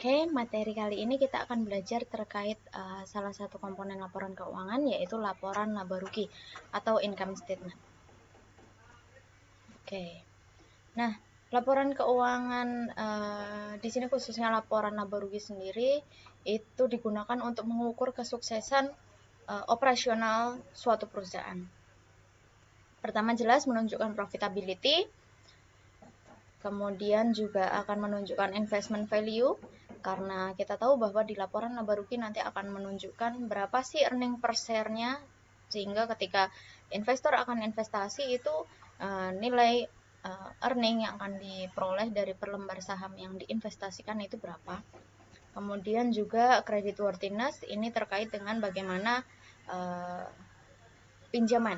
Oke, materi kali ini kita akan belajar terkait salah satu komponen laporan keuangan, yaitu laporan laba rugi atau income statement. Oke, nah laporan keuangan di sini khususnya laporan laba rugi sendiri itu digunakan untuk mengukur kesuksesan operasional suatu perusahaan. Pertama jelas menunjukkan profitability, kemudian juga akan menunjukkan investment value, karena kita tahu bahwa di laporan laba rugi nanti akan menunjukkan berapa sih earning per share-nya, sehingga ketika investor akan investasi itu nilai earning yang akan diperoleh dari per lembar saham yang diinvestasikan itu berapa. Kemudian juga creditworthiness, ini terkait dengan bagaimana pinjaman,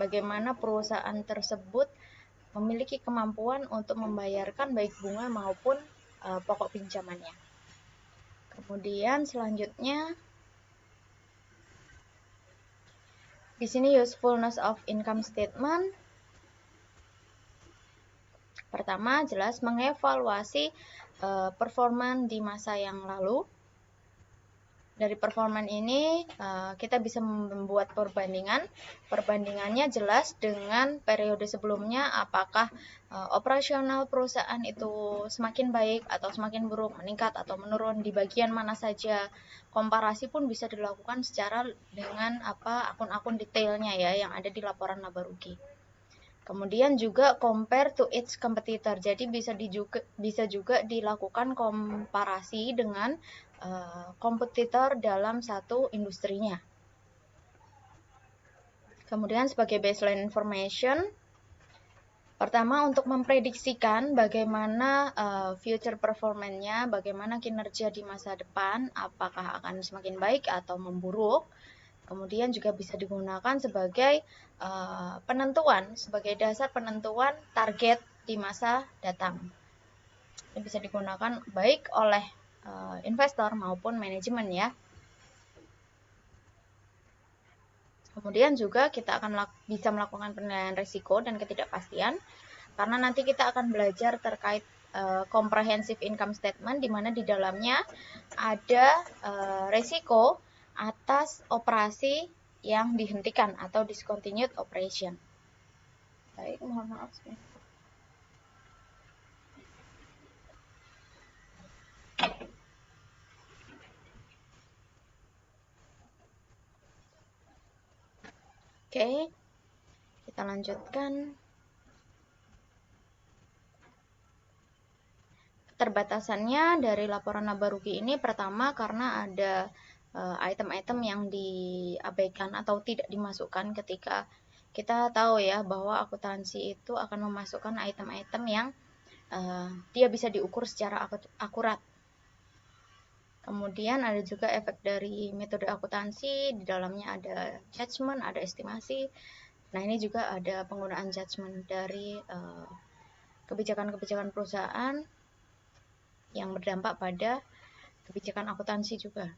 bagaimana perusahaan tersebut memiliki kemampuan untuk membayarkan baik bunga maupun pokok pinjamannya. Kemudian selanjutnya di sini usefulness of income statement. Pertama jelas mengevaluasi performa di masa yang lalu. Dari performa ini kita bisa membuat perbandingan. Perbandingannya jelas dengan periode sebelumnya, apakah operasional perusahaan itu semakin baik atau semakin buruk, meningkat atau menurun, di bagian mana saja. Komparasi pun bisa dilakukan secara dengan akun-akun detailnya ya yang ada di laporan laba rugi. Kemudian juga compare to its competitor. Jadi bisa juga dilakukan komparasi dengan kompetitor dalam satu industrinya. Kemudian sebagai baseline information, pertama untuk memprediksikan bagaimana future performance-nya, bagaimana kinerja di masa depan, apakah akan semakin baik atau memburuk. Kemudian juga bisa digunakan sebagai penentuan, sebagai dasar penentuan target di masa datang. Ini bisa digunakan baik oleh investor maupun manajemen ya. Kemudian juga kita akan bisa melakukan penilaian risiko dan ketidakpastian, karena nanti kita akan belajar terkait comprehensive income statement, di mana di dalamnya ada risiko atas operasi yang dihentikan atau discontinued operation. Baik, mohon maaf. Oke, kita lanjutkan. Keterbatasannya dari laporan laba rugi ini pertama karena ada item-item yang diabaikan atau tidak dimasukkan ketika kita tahu ya bahwa akuntansi itu akan memasukkan item-item yang dia bisa diukur secara akurat. Kemudian ada juga efek dari metode akuntansi, di dalamnya ada judgment, ada estimasi. Nah, ini juga ada penggunaan judgment dari kebijakan-kebijakan perusahaan yang berdampak pada kebijakan akuntansi juga.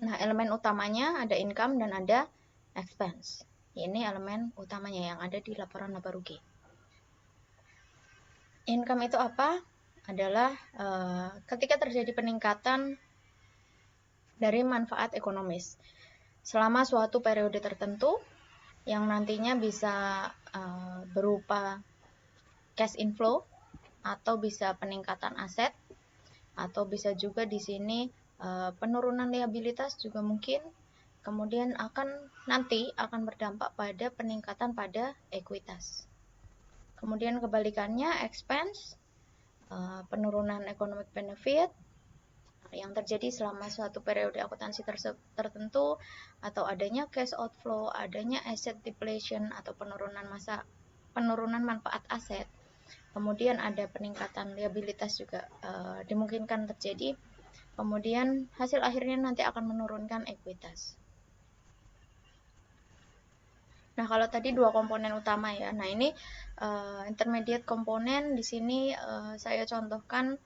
Nah, elemen utamanya ada income dan ada expense. Ini elemen utamanya yang ada di laporan laba rugi. Income itu apa? Adalah ketika terjadi peningkatan dari manfaat ekonomis selama suatu periode tertentu yang nantinya bisa berupa cash inflow, atau bisa peningkatan aset, atau bisa juga di sini penurunan liabilitas juga mungkin. Kemudian nanti akan berdampak pada peningkatan pada ekuitas. Kemudian kebalikannya expense, penurunan economic benefit yang terjadi selama suatu periode akuntansi tertentu, atau adanya cash outflow, adanya asset depletion atau penurunan manfaat aset. Kemudian ada peningkatan liabilitas juga dimungkinkan terjadi. Kemudian hasil akhirnya nanti akan menurunkan ekuitas. Nah, kalau tadi dua komponen utama ya. Nah, ini intermediate komponen. Di sini saya contohkan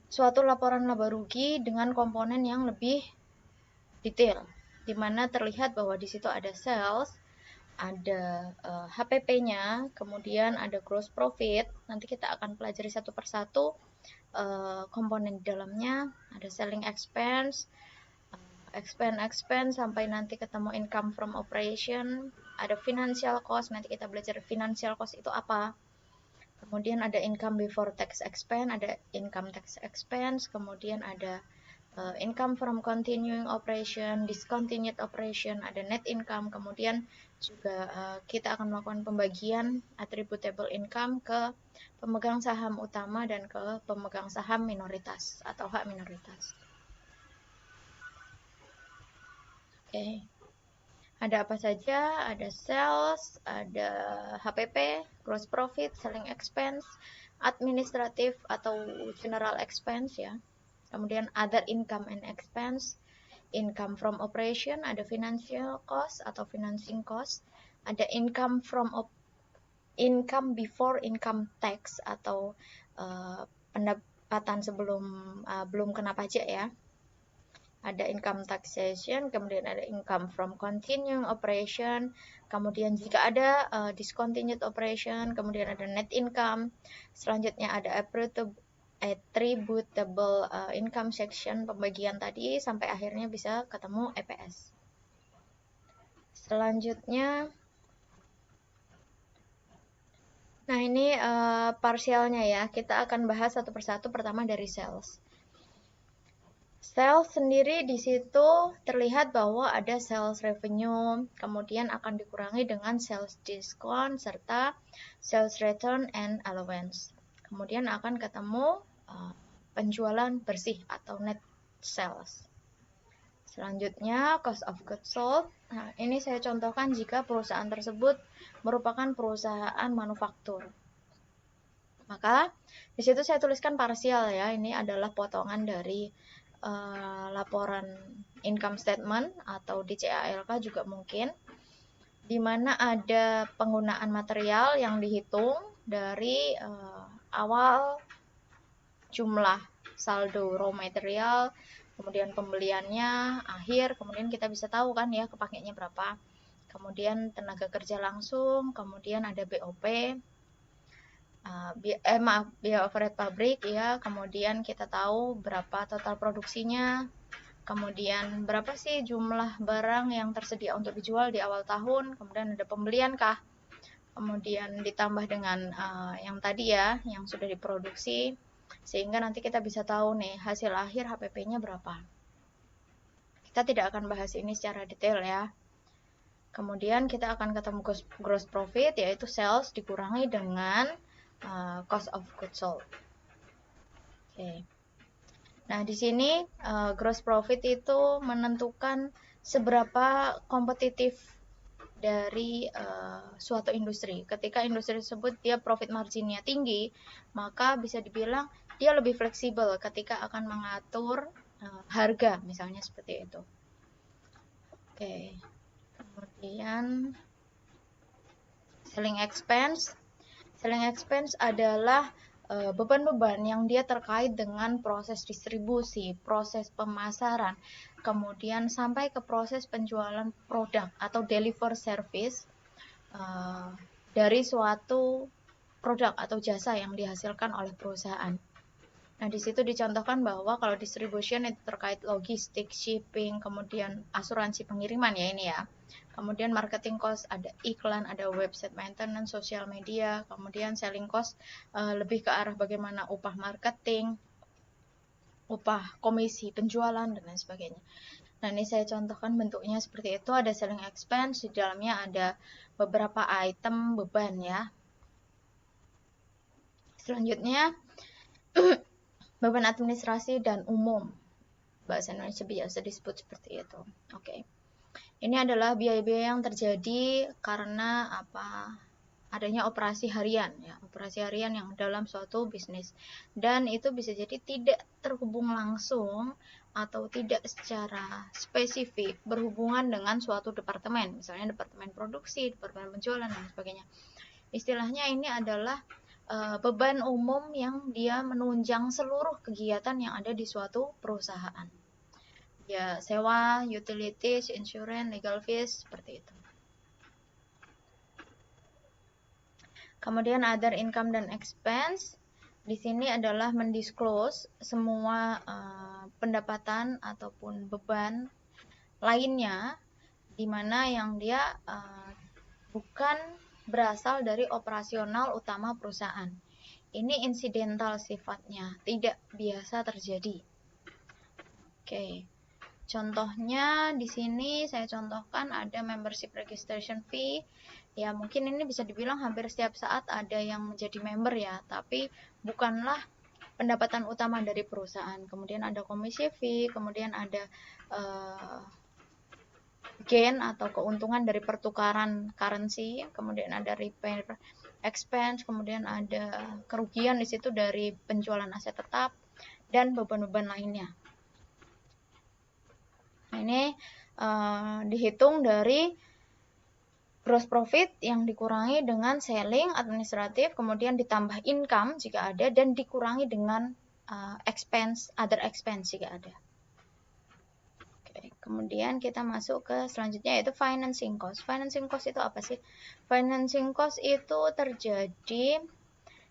suatu laporan laba rugi dengan komponen yang lebih detail, di mana terlihat bahwa di situ ada sales, ada HPP-nya, kemudian ada gross profit. Nanti kita akan pelajari satu persatu komponen di dalamnya. Ada selling expense, expense sampai nanti ketemu income from operation. Ada financial cost, nanti kita belajar financial cost itu apa. Kemudian ada income before tax expense, ada income tax expense, kemudian ada income from continuing operation, discontinued operation, ada net income, kemudian juga kita akan melakukan pembagian attributable income ke pemegang saham utama dan ke pemegang saham minoritas atau hak minoritas. Oke. Ada apa saja? Ada sales, ada HPP, gross profit, selling expense, administrative atau general expense ya. Kemudian other income and expense, income from operation, ada financial cost atau financing cost, ada income before income tax atau pendapatan sebelum belum kena pajak ya. Ada income taxation, kemudian ada income from continuing operation, kemudian jika ada discontinued operation, kemudian ada net income, selanjutnya ada attributable income section, pembagian tadi sampai akhirnya bisa ketemu EPS. Selanjutnya, nah ini parsialnya ya, kita akan bahas satu persatu. Pertama dari sales. Sales sendiri di situ terlihat bahwa ada sales revenue, kemudian akan dikurangi dengan sales discount serta sales return and allowance. Kemudian akan ketemu penjualan bersih atau net sales. Selanjutnya cost of goods sold. Nah, ini saya contohkan jika perusahaan tersebut merupakan perusahaan manufaktur. Maka di situ saya tuliskan parsial ya. Ini adalah potongan dari laporan income statement atau DCALK juga mungkin, di mana ada penggunaan material yang dihitung dari awal jumlah saldo raw material, kemudian pembeliannya, akhir, kemudian kita bisa tahu kan ya kepakainya berapa. Kemudian tenaga kerja langsung, kemudian ada BOP, biaya overhead pabrik ya, kemudian kita tahu berapa total produksinya, kemudian berapa sih jumlah barang yang tersedia untuk dijual di awal tahun, kemudian ada pembelian kah, kemudian ditambah dengan yang tadi ya, yang sudah diproduksi, sehingga nanti kita bisa tahu nih hasil akhir HPP-nya berapa. Kita tidak akan bahas ini secara detail ya. Kemudian kita akan ketemu gross profit, yaitu sales dikurangi dengan cost of goods sold. Oke. Nah, di sini gross profit itu menentukan seberapa kompetitif dari suatu industri. Ketika industri tersebut dia profit marginnya tinggi, maka bisa dibilang dia lebih fleksibel ketika akan mengatur harga, misalnya seperti itu. Oke. Kemudian selling expense. Selling expense adalah beban-beban yang dia terkait dengan proses distribusi, proses pemasaran, kemudian sampai ke proses penjualan produk atau deliver service dari suatu produk atau jasa yang dihasilkan oleh perusahaan. Nah, di situ dicontohkan bahwa kalau distribution itu terkait logistik, shipping, kemudian asuransi pengiriman ya ini ya. Kemudian marketing cost, ada iklan, ada website maintenance, sosial media. Kemudian selling cost lebih ke arah bagaimana upah marketing, upah komisi penjualan, dan lain sebagainya. Nah, ini saya contohkan bentuknya seperti itu. Ada selling expense, di dalamnya ada beberapa item beban ya. Selanjutnya, beban administrasi dan umum. Bahasa Indonesia biasa disebut seperti itu. Oke. Ini adalah biaya-biaya yang terjadi karena adanya operasi harian ya, operasi harian yang dalam suatu bisnis. Dan itu bisa jadi tidak terhubung langsung atau tidak secara spesifik berhubungan dengan suatu departemen, misalnya departemen produksi, departemen penjualan dan sebagainya. Istilahnya ini adalah beban umum yang dia menunjang seluruh kegiatan yang ada di suatu perusahaan. Ya, sewa, utilities, insurance, legal fees, seperti itu. Kemudian other income dan expense. di sini adalah mendisclose semua pendapatan ataupun beban lainnya, di mana yang dia bukan berasal dari operasional utama perusahaan. Ini insidental sifatnya, tidak biasa terjadi. Oke. Contohnya di sini saya contohkan ada membership registration fee. Ya, mungkin ini bisa dibilang hampir setiap saat ada yang menjadi member ya, tapi bukanlah pendapatan utama dari perusahaan. Kemudian ada komisi fee, kemudian ada gain atau keuntungan dari pertukaran currency, kemudian ada repair expense, kemudian ada kerugian di situ dari penjualan aset tetap dan beban-beban lainnya. Nah, ini dihitung dari gross profit yang dikurangi dengan selling, administratif, kemudian ditambah income jika ada, dan dikurangi dengan expense, other expense jika ada. Oke, kemudian kita masuk ke selanjutnya yaitu financing cost. Financing cost itu apa sih? Financing cost itu terjadi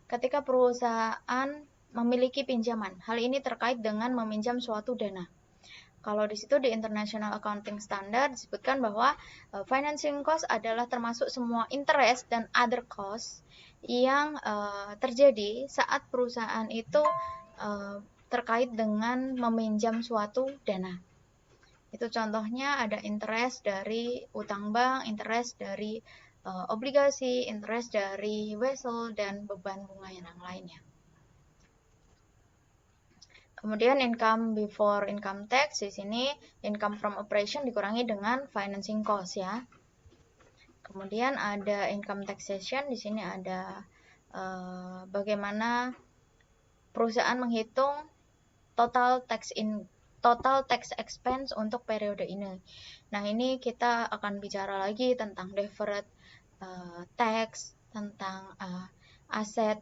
ketika perusahaan memiliki pinjaman. Hal ini terkait dengan meminjam suatu dana. Kalau di situ di International Accounting Standard disebutkan bahwa financing cost adalah termasuk semua interest dan other cost yang terjadi saat perusahaan itu terkait dengan meminjam suatu dana. Itu contohnya ada interest dari utang bank, interest dari obligasi, interest dari vessel, dan beban bunga yang lainnya. Kemudian income before income tax, di sini income from operation dikurangi dengan financing cost ya. Kemudian ada income taxation, di sini ada bagaimana perusahaan menghitung total tax expense untuk periode ini. Nah, ini kita akan bicara lagi tentang deferred tax, tentang aset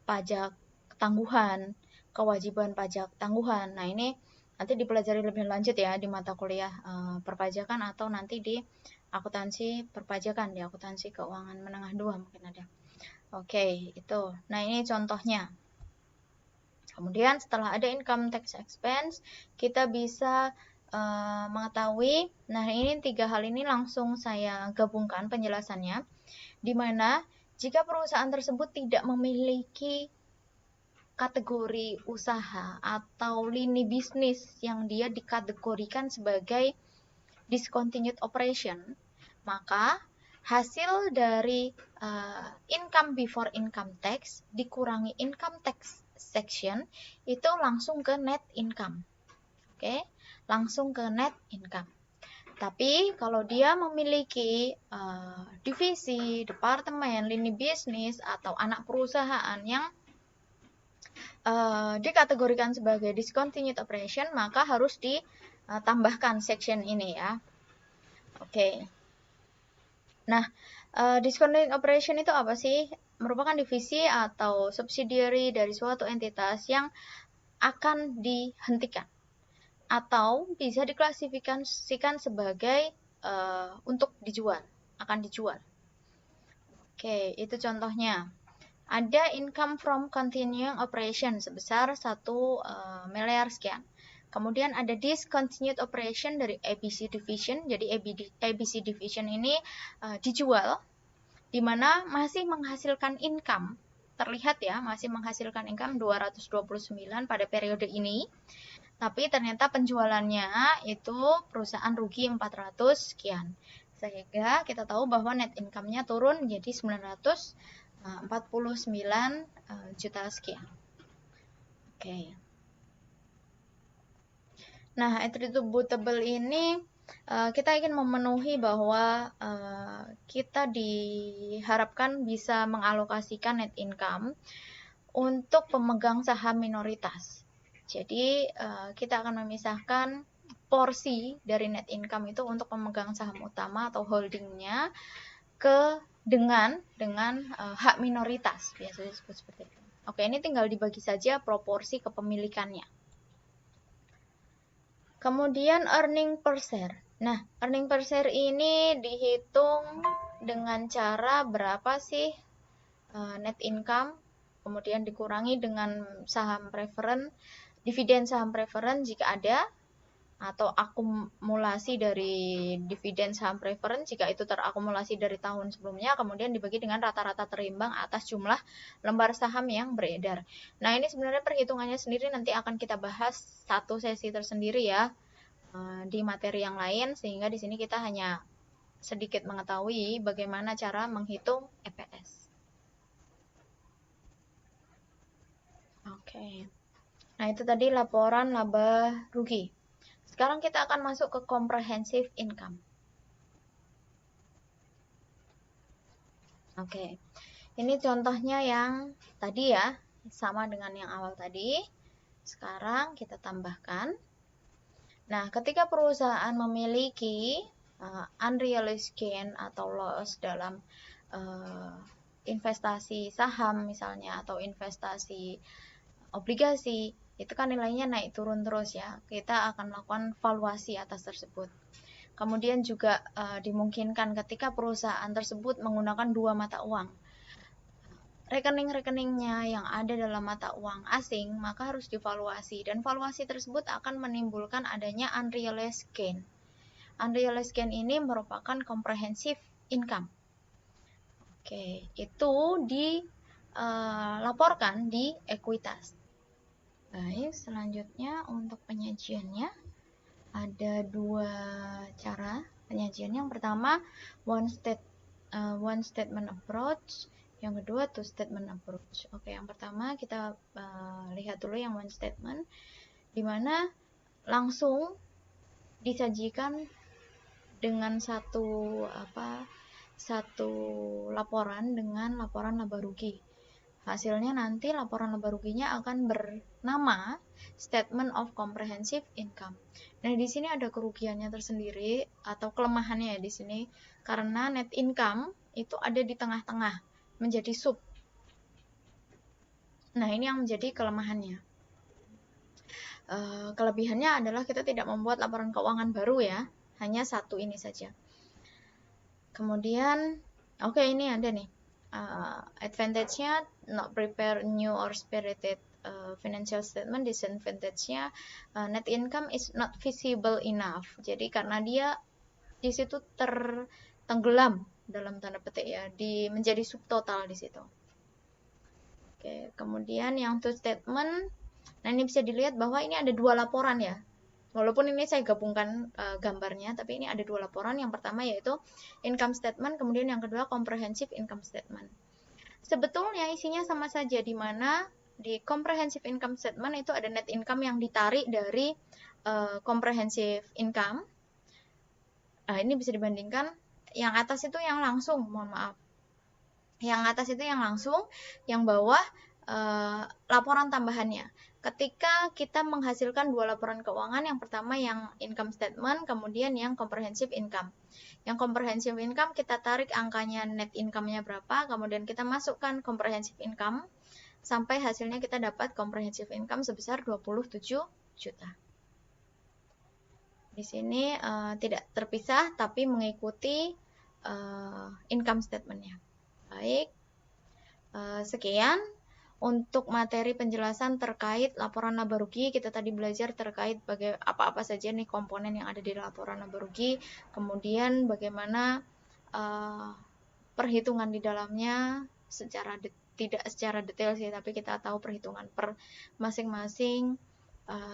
pajak tangguhan, kewajiban pajak tangguhan. Nah, ini nanti dipelajari lebih lanjut ya di mata kuliah perpajakan atau nanti di akuntansi perpajakan, di akuntansi keuangan menengah 2 mungkin ada. Oke, itu. Nah, ini contohnya. Kemudian setelah ada income tax expense, kita bisa mengetahui, nah ini 3 hal ini langsung saya gabungkan penjelasannya, di mana jika perusahaan tersebut tidak memiliki kategori usaha atau lini bisnis yang dia dikategorikan sebagai discontinued operation, maka hasil dari income before income tax dikurangi income tax section itu langsung ke net income. Oke, langsung ke net income. Tapi kalau dia memiliki divisi, departemen, lini bisnis atau anak perusahaan yang dikategorikan sebagai discontinued operation, maka harus ditambahkan section ini ya. Oke. Nah, discontinued operation itu apa sih? Merupakan divisi atau subsidiary dari suatu entitas yang akan dihentikan atau bisa diklasifikasikan sebagai untuk dijual, akan dijual. Oke, itu contohnya. Ada income from continuing operation sebesar 1 miliar sekian. Kemudian ada discontinued operation dari ABC Division. Jadi ABC Division ini dijual, di mana masih menghasilkan income. Terlihat ya, masih menghasilkan income 229 pada periode ini. Tapi ternyata penjualannya itu perusahaan rugi 400 sekian. Sehingga kita tahu bahwa net income-nya turun menjadi 949 juta sekian. Oke. Nah, attributable ini kita ingin memenuhi bahwa kita diharapkan bisa mengalokasikan net income untuk pemegang saham minoritas. Jadi kita akan memisahkan porsi dari net income itu untuk pemegang saham utama atau holdingnya dengan hak minoritas, biasanya disebut seperti itu. Oke, ini tinggal dibagi saja proporsi kepemilikannya. Kemudian earning per share. Nah, earning per share ini dihitung dengan cara berapa sih net income kemudian dikurangi dengan saham preferen, dividen saham preferen jika ada, atau akumulasi dari dividen saham preferen jika itu terakumulasi dari tahun sebelumnya, kemudian dibagi dengan rata-rata terimbang atas jumlah lembar saham yang beredar. Nah, ini sebenarnya perhitungannya sendiri nanti akan kita bahas satu sesi tersendiri ya di materi yang lain, sehingga di sini kita hanya sedikit mengetahui bagaimana cara menghitung EPS. Oke. Nah, itu tadi laporan laba rugi. Sekarang kita akan masuk ke comprehensive income. Oke. Ini contohnya yang tadi ya, sama dengan yang awal tadi. Sekarang kita tambahkan. Nah, ketika perusahaan memiliki unrealized gain atau loss dalam investasi saham misalnya, atau investasi obligasi, itu kan nilainya naik turun terus ya. Kita akan melakukan valuasi atas tersebut. Kemudian juga dimungkinkan ketika perusahaan tersebut menggunakan dua mata uang, rekening-rekeningnya yang ada dalam mata uang asing, maka harus divaluasi, dan valuasi tersebut akan menimbulkan adanya unrealized gain. Unrealized gain ini merupakan comprehensive income. Oke, itu dilaporkan di ekuitas. Baik, selanjutnya untuk penyajiannya ada dua cara penyajian. Yang pertama one statement approach, yang kedua two statement approach. Oke, yang pertama kita lihat dulu yang one statement, di mana langsung disajikan dengan satu laporan dengan laporan laba rugi. Hasilnya nanti laporan laba ruginya akan bernama Statement of Comprehensive Income. Nah, di sini ada kerugiannya tersendiri atau kelemahannya ya di sini, karena net income itu ada di tengah-tengah menjadi sub. Nah, ini yang menjadi kelemahannya. Kelebihannya adalah kita tidak membuat laporan keuangan baru ya, hanya satu ini saja. Kemudian, oke, ini ada nih. Advantage-nya not prepare new or spirited financial statement. Disadvantage-nya net income is not visible enough. Jadi karena dia di situ tertenggelam dalam tanda petik ya, menjadi subtotal di situ. Oke, kemudian yang two statement. Nah, ini bisa dilihat bahwa ini ada dua laporan ya. Walaupun ini saya gabungkan gambarnya, tapi ini ada dua laporan. Yang pertama yaitu income statement, kemudian yang kedua comprehensive income statement. Sebetulnya isinya sama saja, di mana di comprehensive income statement itu ada net income yang ditarik dari comprehensive income. Nah, ini bisa dibandingkan yang atas itu yang langsung, mohon maaf. Yang atas itu yang langsung, yang bawah laporan tambahannya. Ketika kita menghasilkan dua laporan keuangan, yang pertama yang income statement, kemudian yang comprehensive income. Yang comprehensive income kita tarik angkanya net income-nya berapa, kemudian kita masukkan comprehensive income, sampai hasilnya kita dapat comprehensive income sebesar 27 juta. Di sini tidak terpisah, tapi mengikuti income statement-nya. Baik, sekian untuk materi penjelasan terkait laporan laba rugi. Kita tadi belajar terkait apa-apa saja nih komponen yang ada di laporan laba rugi, kemudian bagaimana perhitungan di dalamnya tidak secara detail sih, tapi kita tahu perhitungan per masing-masing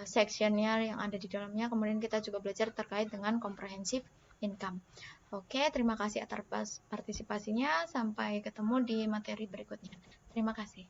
sectionnya yang ada di dalamnya. Kemudian kita juga belajar terkait dengan comprehensive income. Oke, terima kasih atas partisipasinya. Sampai ketemu di materi berikutnya. Terima kasih.